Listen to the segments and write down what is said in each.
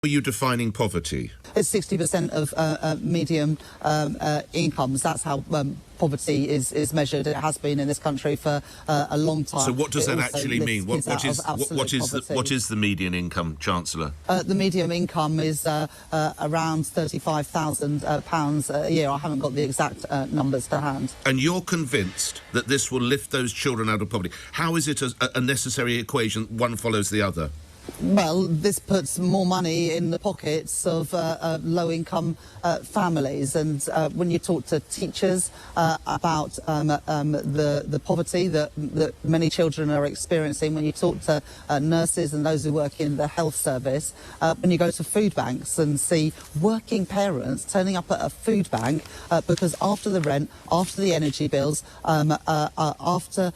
are you defining poverty? It's 60% of medium incomes. That's how poverty is measured. It has been in this country for a long time. So what does that actually mean? What is the median income, Chancellor? The median income is around £35,000 a year. I haven't got the exact numbers to hand. And you're convinced that this will lift those children out of poverty? How is it a necessary equation, one follows the other? Well, this puts more money in the pockets of low-income families, and when you talk to teachers about the poverty that many children are experiencing, when you talk to nurses and those who work in the health service, when you go to food banks and see working parents turning up at a food bank because after the rent, after the energy bills, after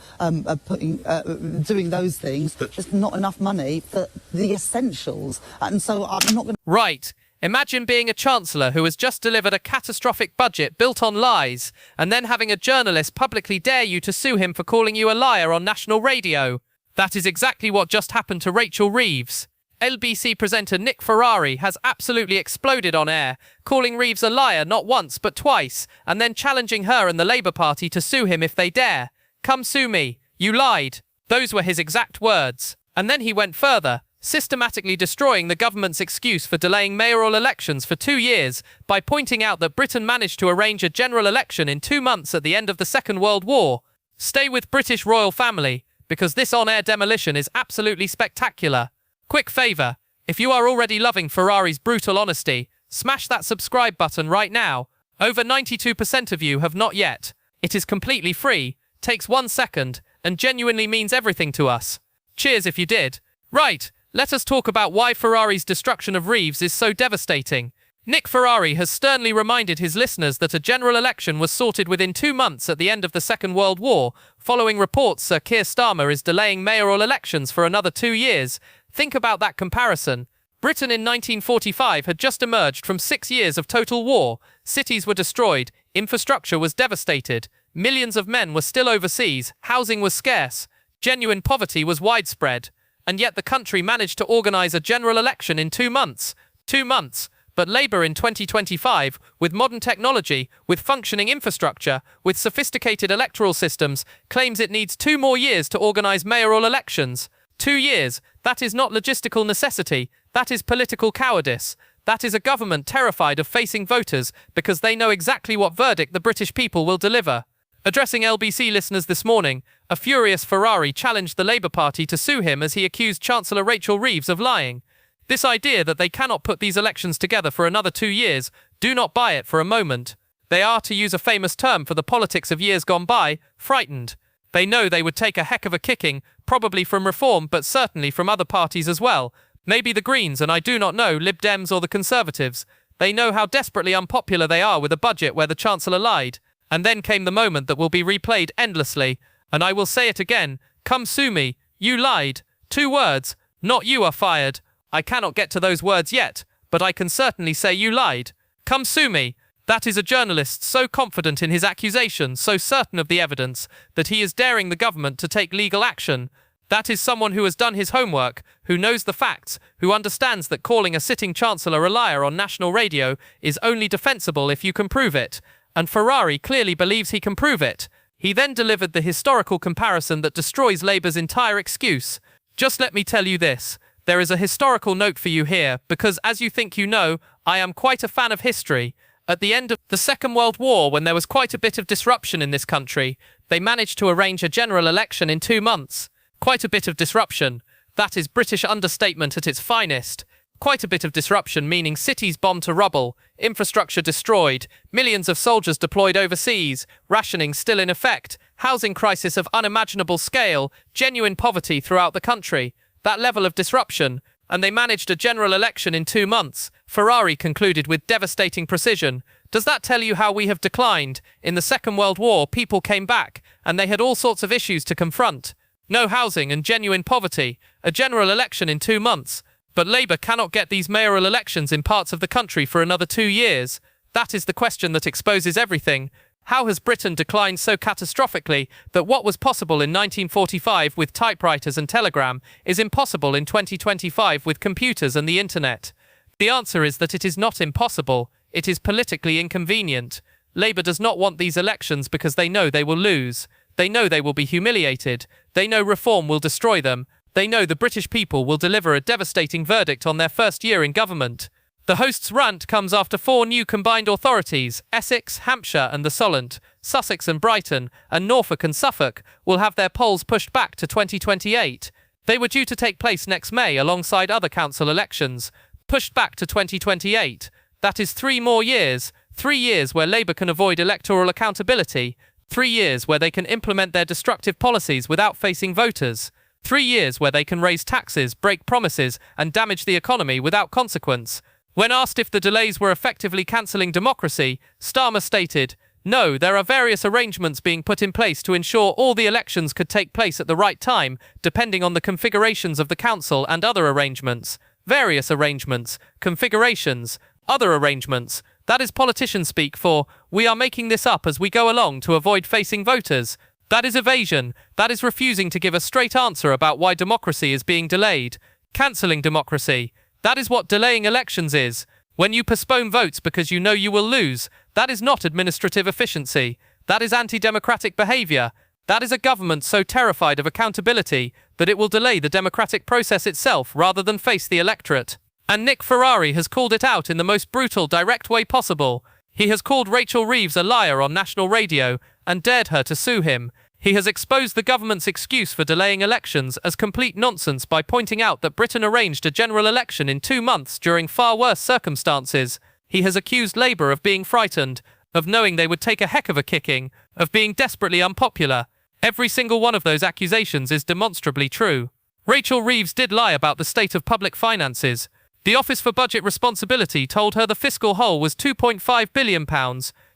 doing those things, there's not enough money for the essentials, and so I'm not going to... Right. Imagine being a chancellor who has just delivered a catastrophic budget built on lies, and then having a journalist publicly dare you to sue him for calling you a liar on national radio. That is exactly what just happened to Rachel Reeves. LBC presenter Nick Ferrari has absolutely exploded on air, calling Reeves a liar not once but twice, and then challenging her and the Labour Party to sue him if they dare. "Come sue me. You lied." Those were his exact words. And then he went further, systematically destroying the government's excuse for delaying mayoral elections for 2 years by pointing out that Britain managed to arrange a general election in 2 months at the end of the Second World War. Stay with British royal family, because this on-air demolition is absolutely spectacular. Quick favour, if you are already loving Ferrari's brutal honesty, smash that subscribe button right now. Over 92% of you have not yet. It is completely free, takes 1 second, and genuinely means everything to us. Cheers if you did. Right. Let us talk about why Ferrari's destruction of Reeves is so devastating. Nick Ferrari has sternly reminded his listeners that a general election was sorted within 2 months at the end of the Second World War, following reports Sir Keir Starmer is delaying mayoral elections for another 2 years. Think about that comparison. Britain in 1945 had just emerged from 6 years of total war. Cities were destroyed, infrastructure was devastated, millions of men were still overseas, housing was scarce, genuine poverty was widespread. And yet the country managed to organise a general election in 2 months. 2 months. But Labour in 2025, with modern technology, with functioning infrastructure, with sophisticated electoral systems, claims it needs 2 more years to organise mayoral elections. 2 years. That is not logistical necessity. That is political cowardice. That is a government terrified of facing voters because they know exactly what verdict the British people will deliver. Addressing LBC listeners this morning, a furious Ferrari challenged the Labour Party to sue him as he accused Chancellor Rachel Reeves of lying. This idea that they cannot put these elections together for another 2 years, do not buy it for a moment. They are, to use a famous term for the politics of years gone by, frightened. They know they would take a heck of a kicking, probably from Reform but certainly from other parties as well. Maybe the Greens, and I do not know, Lib Dems or the Conservatives. They know how desperately unpopular they are with a budget where the Chancellor lied. And then came the moment that will be replayed endlessly. And I will say it again, come sue me, you lied. 2 words, not you are fired. I cannot get to those words yet, but I can certainly say you lied. Come sue me. That is a journalist so confident in his accusation, so certain of the evidence, that he is daring the government to take legal action. That is someone who has done his homework, who knows the facts, who understands that calling a sitting chancellor a liar on national radio is only defensible if you can prove it. And Ferrari clearly believes he can prove it. He then delivered the historical comparison that destroys Labour's entire excuse. Just let me tell you this. There is a historical note for you here, because as you think you know, I am quite a fan of history. At the end of the Second World War, when there was quite a bit of disruption in this country, they managed to arrange a general election in 2 months. Quite a bit of disruption. That is British understatement at its finest. Quite a bit of disruption, meaning cities bombed to rubble, infrastructure destroyed, millions of soldiers deployed overseas, rationing still in effect, housing crisis of unimaginable scale, genuine poverty throughout the country. That level of disruption, and they managed a general election in 2 months, Ferrari concluded with devastating precision. Does that tell you how we have declined? In the Second World War, people came back, and they had all sorts of issues to confront. No housing and genuine poverty, a general election in 2 months. But Labour cannot get these mayoral elections in parts of the country for another 2 years. That is the question that exposes everything. How has Britain declined so catastrophically that what was possible in 1945 with typewriters and telegram is impossible in 2025 with computers and the internet? The answer is that it is not impossible. It is politically inconvenient. Labour does not want these elections because they know they will lose. They know they will be humiliated. They know reform will destroy them. They know the British people will deliver a devastating verdict on their first year in government. The host's rant comes after 4 new combined authorities, Essex, Hampshire and the Solent, Sussex and Brighton, and Norfolk and Suffolk, will have their polls pushed back to 2028. They were due to take place next May alongside other council elections. Pushed back to 2028. That is 3 more years. 3 years where Labour can avoid electoral accountability. 3 years where they can implement their destructive policies without facing voters. 3 years where they can raise taxes, break promises, and damage the economy without consequence. When asked if the delays were effectively cancelling democracy, Starmer stated, "No, there are various arrangements being put in place to ensure all the elections could take place at the right time, depending on the configurations of the council and other arrangements. Various arrangements, configurations, other arrangements. That is politician speak for, we are making this up as we go along to avoid facing voters. That is evasion. That is refusing to give a straight answer about why democracy is being delayed. Cancelling democracy. That is what delaying elections is. When you postpone votes because you know you will lose, that is not administrative efficiency. That is anti-democratic behaviour. That is a government so terrified of accountability that it will delay the democratic process itself rather than face the electorate." And Nick Ferrari has called it out in the most brutal, direct way possible. He has called Rachel Reeves a liar on national radio and dared her to sue him. He has exposed the government's excuse for delaying elections as complete nonsense by pointing out that Britain arranged a general election in 2 months during far worse circumstances. He has accused Labour of being frightened, of knowing they would take a heck of a kicking, of being desperately unpopular. Every single one of those accusations is demonstrably true. Rachel Reeves did lie about the state of public finances. The Office for Budget Responsibility told her the fiscal hole was £2.5 billion.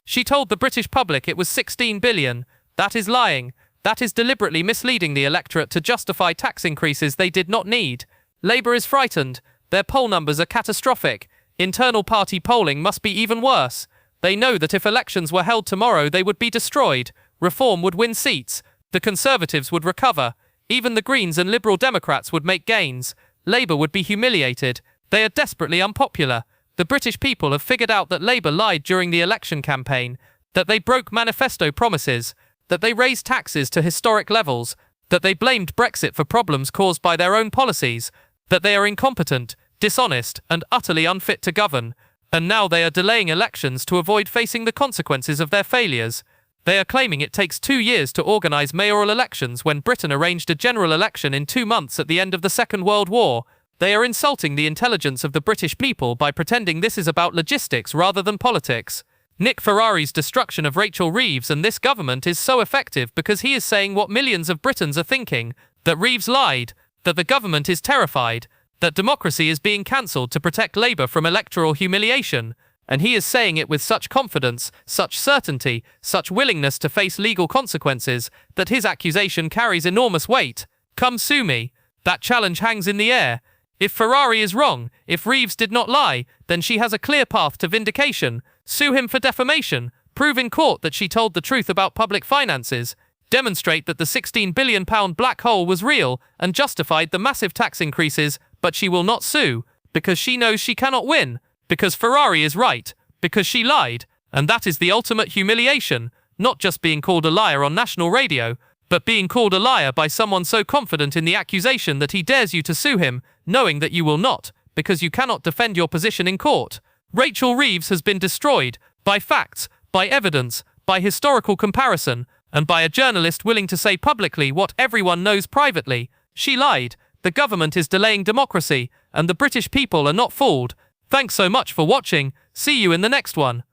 She told the British public it was £16 billion. That is lying. That is deliberately misleading the electorate to justify tax increases they did not need. Labour is frightened. Their poll numbers are catastrophic. Internal party polling must be even worse. They know that if elections were held tomorrow they would be destroyed. Reform would win seats. The Conservatives would recover. Even the Greens and Liberal Democrats would make gains. Labour would be humiliated. They are desperately unpopular. The British people have figured out that Labour lied during the election campaign, that they broke manifesto promises, that they raised taxes to historic levels, that they blamed Brexit for problems caused by their own policies, that they are incompetent, dishonest, and utterly unfit to govern. And now they are delaying elections to avoid facing the consequences of their failures. They are claiming it takes 2 years to organise mayoral elections when Britain arranged a general election in 2 months at the end of the Second World War. They are insulting the intelligence of the British people by pretending this is about logistics rather than politics. Nick Ferrari's destruction of Rachel Reeves and this government is so effective because he is saying what millions of Britons are thinking, that Reeves lied, that the government is terrified, that democracy is being cancelled to protect Labour from electoral humiliation. And he is saying it with such confidence, such certainty, such willingness to face legal consequences, that his accusation carries enormous weight. Come sue me. That challenge hangs in the air. If Ferrari is wrong, if Reeves did not lie, then she has a clear path to vindication. Sue him for defamation. Prove in court that she told the truth about public finances. Demonstrate that the £16 billion black hole was real and justified the massive tax increases, but she will not sue, because she knows she cannot win. Because Ferrari is right, because she lied, and that is the ultimate humiliation, not just being called a liar on national radio, but being called a liar by someone so confident in the accusation that he dares you to sue him, knowing that you will not, because you cannot defend your position in court. Rachel Reeves has been destroyed, by facts, by evidence, by historical comparison, and by a journalist willing to say publicly what everyone knows privately. She lied. The government is delaying democracy, and the British people are not fooled. Thanks so much for watching. See you in the next one.